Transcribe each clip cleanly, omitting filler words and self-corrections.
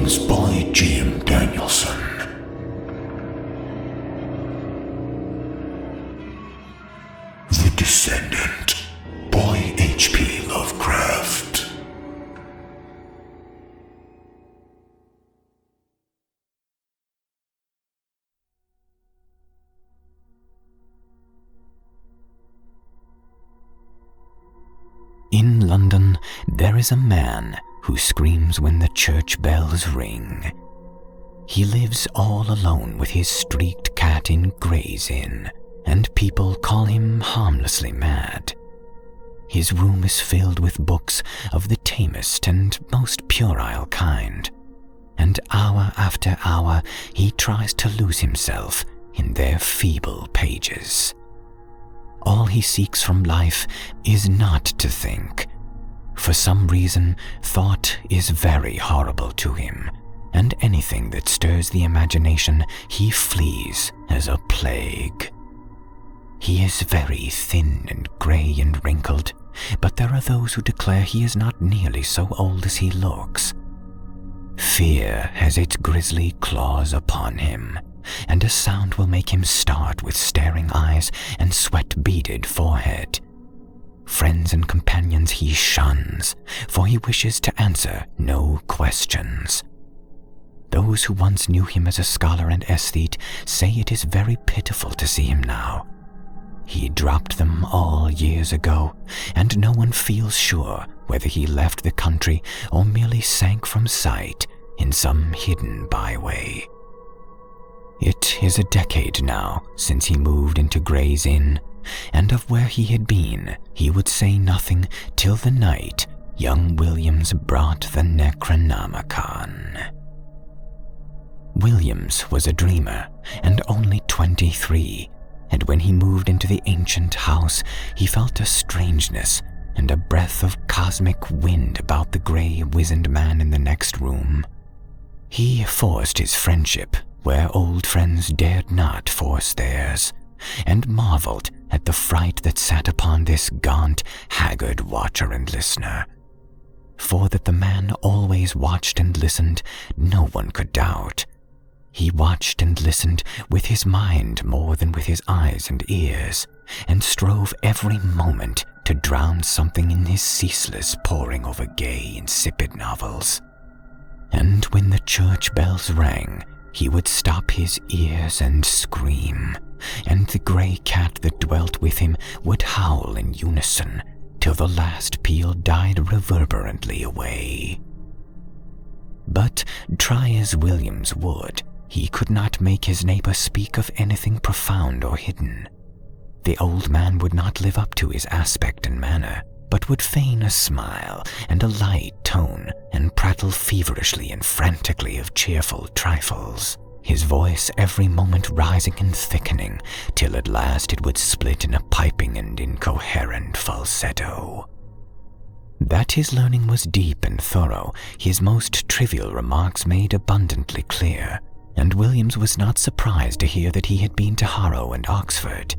Readings by Danielson. The Descendant by HP Lovecraft. In London, there is a man who screams when the church bells ring. He lives all alone with his streaked cat in Gray's Inn, and people call him harmlessly mad. His room is filled with books of the tamest and most puerile kind, and hour after hour he tries to lose himself in their feeble pages. All he seeks from life is not to think. For some reason, thought is very horrible to him, and anything that stirs the imagination he flees as a plague. He is very thin and grey and wrinkled, but there are those who declare he is not nearly so old as he looks. Fear has its grisly claws upon him, and a sound will make him start with staring eyes and sweat-beaded forehead. Friends and companions he shuns, for he wishes to answer no questions. Those who once knew him as a scholar and aesthete say it is very pitiful to see him now. He dropped them all years ago, and no one feels sure whether he left the country or merely sank from sight in some hidden byway. It is a decade now since he moved into Gray's Inn, and of where he had been he would say nothing till the night young Williams brought the Necronomicon. Williams was a dreamer and only 23, and when he moved into the ancient house he felt a strangeness and a breath of cosmic wind about the grey wizened man in the next room. He forced his friendship where old friends dared not force theirs, and marveled at the fright that sat upon this gaunt, haggard watcher and listener. For that the man always watched and listened, no one could doubt. He watched and listened with his mind more than with his eyes and ears, and strove every moment to drown something in his ceaseless poring over gay, insipid novels. And when the church bells rang, he would stop his ears and scream, and the grey cat that dwelt with him would howl in unison till the last peal died reverberantly away. But try as Williams would, he could not make his neighbour speak of anything profound or hidden. The old man would not live up to his aspect and manner, but would feign a smile and a light tone and prattle feverishly and frantically of cheerful trifles, his voice every moment rising and thickening till at last it would split in a piping and incoherent falsetto. That his learning was deep and thorough, his most trivial remarks made abundantly clear, and Williams was not surprised to hear that he had been to Harrow and Oxford.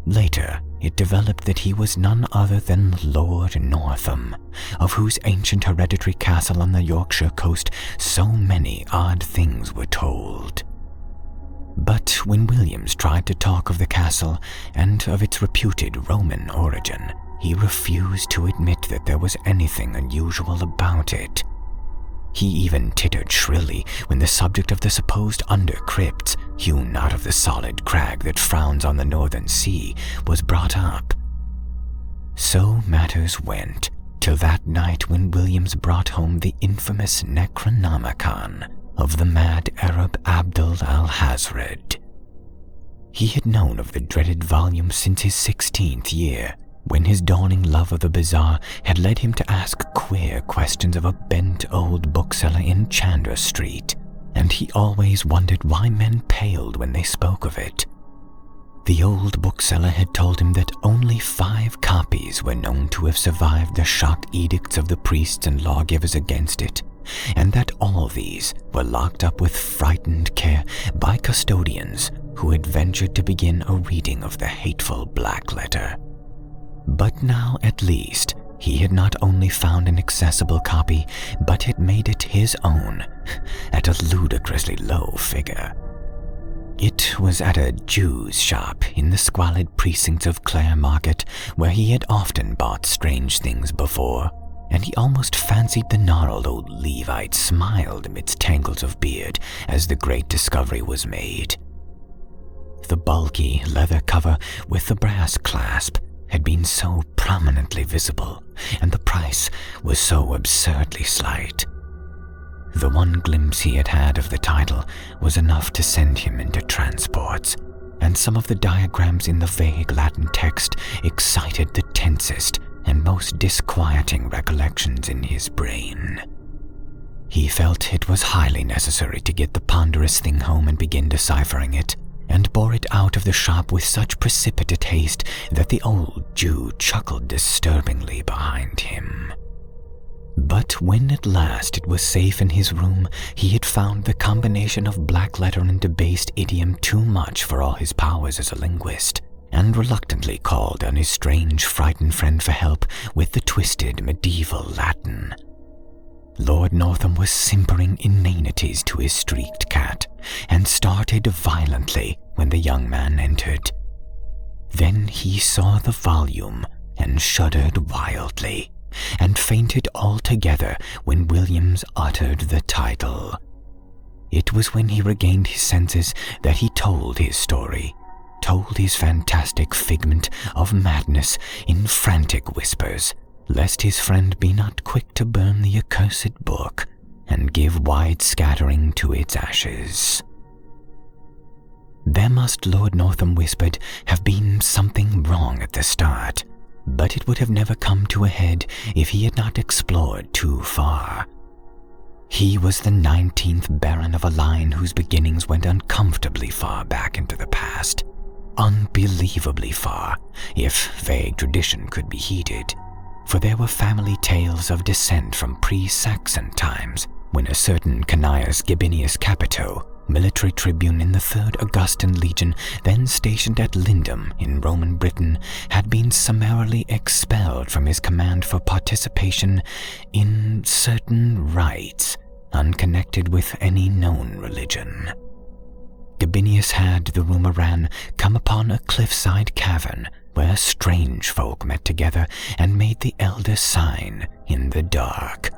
Later, it developed that he was none other than Lord Northam, of whose ancient hereditary castle on the Yorkshire coast so many odd things were told. But when Williams tried to talk of the castle and of its reputed Roman origin, he refused to admit that there was anything unusual about it. He even tittered shrilly when the subject of the supposed under-crypts, hewn out of the solid crag that frowns on the northern sea, was brought up. So matters went, till that night when Williams brought home the infamous Necronomicon of the mad Arab Abdul al-Hazred. He had known of the dreaded volume since his 16th year, when his dawning love of the bizarre had led him to ask queer questions of a bent old bookseller in Chandra Street, and he always wondered why men paled when they spoke of it. The old bookseller had told him that only 5 copies were known to have survived the shock edicts of the priests and lawgivers against it, and that all these were locked up with frightened care by custodians who had ventured to begin a reading of the hateful black letter. But now, at least, he had not only found an accessible copy, but had made it his own at a ludicrously low figure. It was at a Jew's shop in the squalid precincts of Clare Market, where he had often bought strange things before, and he almost fancied the gnarled old Levite smiled amidst tangles of beard as the great discovery was made. The bulky leather cover with the brass clasp had been so prominently visible, and the price was so absurdly slight. The one glimpse he had had of the title was enough to send him into transports, and some of the diagrams in the vague Latin text excited the tensest and most disquieting recollections in his brain. He felt it was highly necessary to get the ponderous thing home and begin deciphering it, and bore it out of the shop with such precipitate haste that the old Jew chuckled disturbingly behind him. But when at last it was safe in his room, he had found the combination of black letter and debased idiom too much for all his powers as a linguist, and reluctantly called on his strange, frightened friend for help with the twisted medieval Latin. Lord Northam was simpering inanities to his streaked cat, and started violently when the young man entered. Then he saw the volume and shuddered wildly, and fainted altogether when Williams uttered the title. It was when he regained his senses that he told his story, told his fantastic figment of madness in frantic whispers, lest his friend be not quick to burn the accursed book and give wide scattering to its ashes. There must, Lord Northam whispered, have been something wrong at the start, but it would have never come to a head if he had not explored too far. He was the 19th Baron of a line whose beginnings went uncomfortably far back into the past, unbelievably far, if vague tradition could be heeded, for there were family tales of descent from pre-Saxon times, when a certain Cneius Gabinius Capito, military tribune in the 3rd Augustan Legion, then stationed at Lindum in Roman Britain, had been summarily expelled from his command for participation in certain rites unconnected with any known religion. Gabinius had, the rumor ran, come upon a cliffside cavern where strange folk met together and made the elder sign in the dark.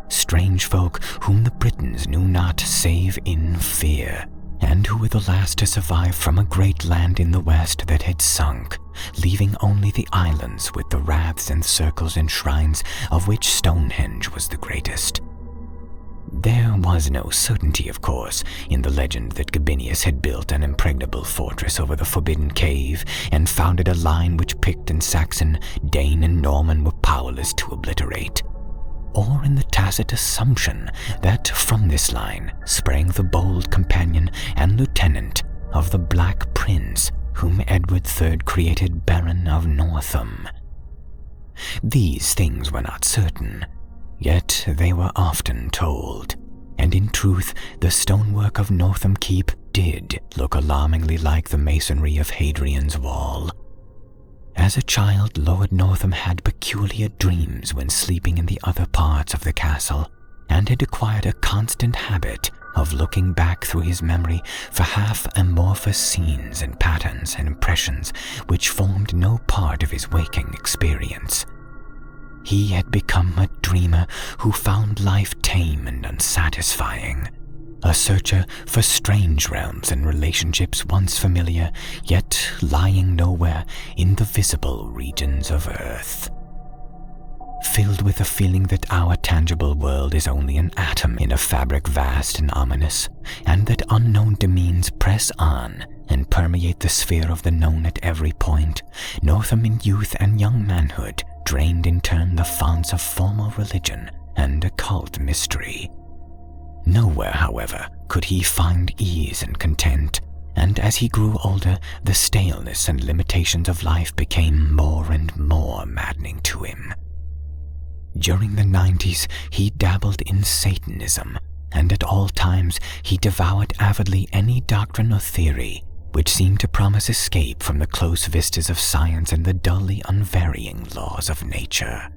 Strange folk whom the Britons knew not save in fear, and who were the last to survive from a great land in the west that had sunk, leaving only the islands with the raths and circles and shrines of which Stonehenge was the greatest. There was no certainty, of course, in the legend that Gabinius had built an impregnable fortress over the forbidden cave and founded a line which Pict and Saxon, Dane and Norman were powerless to obliterate, or in the tacit assumption that from this line sprang the bold companion and lieutenant of the Black Prince whom Edward III created Baron of Northam. These things were not certain, yet they were often told, and in truth the stonework of Northam Keep did look alarmingly like the masonry of Hadrian's Wall. As a child, Lord Northam had peculiar dreams when sleeping in the other parts of the castle, and had acquired a constant habit of looking back through his memory for half-amorphous scenes and patterns and impressions which formed no part of his waking experience. He had become a dreamer who found life tame and unsatisfying, a searcher for strange realms and relationships once familiar, yet lying nowhere in the visible regions of Earth. Filled with a feeling that our tangible world is only an atom in a fabric vast and ominous, and that unknown demons press on and permeate the sphere of the known at every point, Northam in youth and young manhood drained in turn the founts of formal religion and occult mystery. Nowhere, however, could he find ease and content, and as he grew older, the staleness and limitations of life became more and more maddening to him. During the 90s, he dabbled in Satanism, and at all times he devoured avidly any doctrine or theory which seemed to promise escape from the close vistas of science and the dully unvarying laws of nature.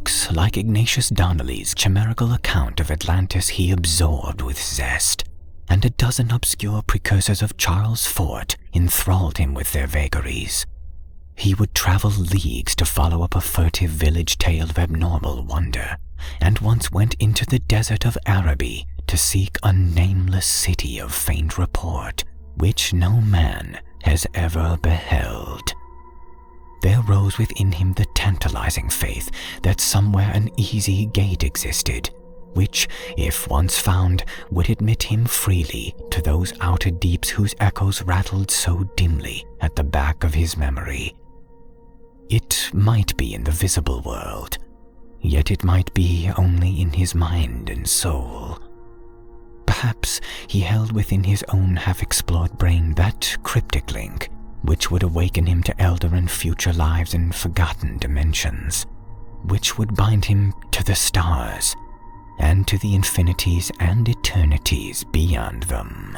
books like Ignatius Donnelly's chimerical account of Atlantis he absorbed with zest, and a dozen obscure precursors of Charles Fort enthralled him with their vagaries. He would travel leagues to follow up a furtive village tale of abnormal wonder, and once went into the desert of Araby to seek a nameless city of faint report, which no man has ever beheld. There rose within him the tantalizing faith that somewhere an easy gate existed, which, if once found, would admit him freely to those outer deeps whose echoes rattled so dimly at the back of his memory. It might be in the visible world, yet it might be only in his mind and soul. Perhaps he held within his own half-explored brain that cryptic link which would awaken him to elder and future lives in forgotten dimensions, which would bind him to the stars and to the infinities and eternities beyond them.